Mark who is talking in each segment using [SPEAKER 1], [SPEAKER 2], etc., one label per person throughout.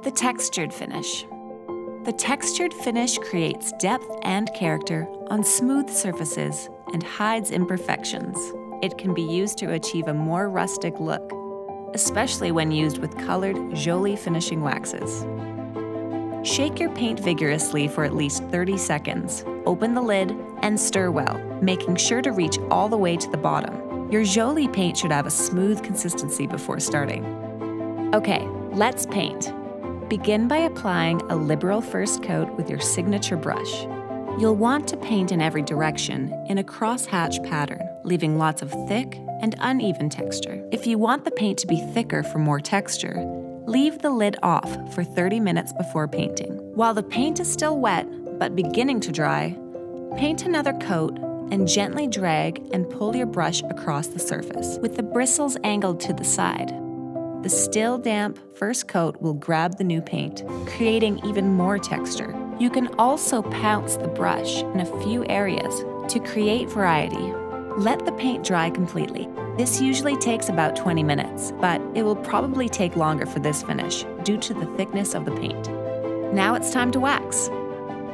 [SPEAKER 1] The textured finish. The textured finish creates depth and character on smooth surfaces and hides imperfections. It can be used to achieve a more rustic look, especially when used with colored Jolie Finishing Waxes. Shake your paint vigorously for at least 30 seconds. Open the lid and stir well, making sure to reach all the way to the bottom. Your Jolie paint should have a smooth consistency before starting. Okay, let's paint. Begin by applying a liberal first coat with your signature brush. You'll want to paint in every direction in a crosshatch pattern, leaving lots of thick and uneven texture. If you want the paint to be thicker for more texture, leave the lid off for 30 minutes before painting. While the paint is still wet but beginning to dry, paint another coat and gently drag and pull your brush across the surface with the bristles angled to the side. The still damp first coat will grab the new paint, creating even more texture. You can also pounce the brush in a few areas to create variety. Let the paint dry completely. This usually takes about 20 minutes, but it will probably take longer for this finish due to the thickness of the paint. Now it's time to wax.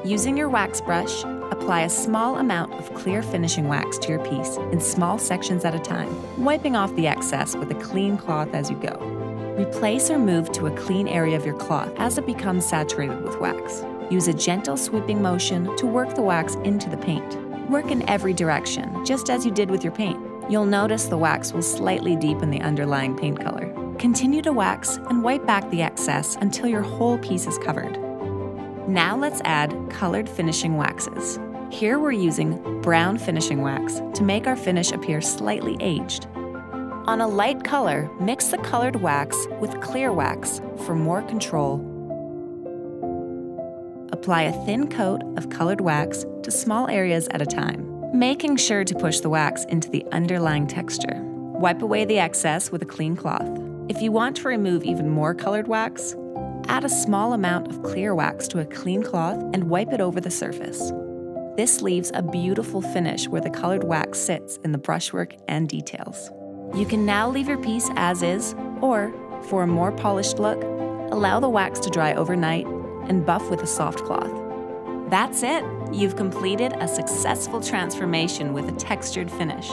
[SPEAKER 1] Using your wax brush, apply a small amount of clear finishing wax to your piece in small sections at a time, wiping off the excess with a clean cloth as you go. Replace or move to a clean area of your cloth as it becomes saturated with wax. Use a gentle sweeping motion to work the wax into the paint. Work in every direction, just as you did with your paint. You'll notice the wax will slightly deepen the underlying paint color. Continue to wax and wipe back the excess until your whole piece is covered. Now let's add colored finishing waxes. Here we're using brown finishing wax to make our finish appear slightly aged. On a light color, mix the colored wax with clear wax for more control. Apply a thin coat of colored wax to small areas at a time, making sure to push the wax into the underlying texture. Wipe away the excess with a clean cloth. If you want to remove even more colored wax, add a small amount of clear wax to a clean cloth and wipe it over the surface. This leaves a beautiful finish where the colored wax sits in the brushwork and details. You can now leave your piece as is, or, for a more polished look, allow the wax to dry overnight and buff with a soft cloth. That's it! You've completed a successful transformation with a textured finish.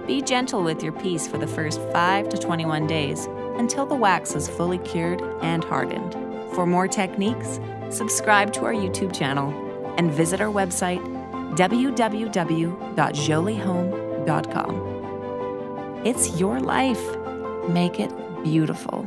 [SPEAKER 1] Be gentle with your piece for the first 5 to 21 days until the wax is fully cured and hardened. For more techniques, subscribe to our YouTube channel and visit our website www.joliehome.com. It's your life. Make it beautiful.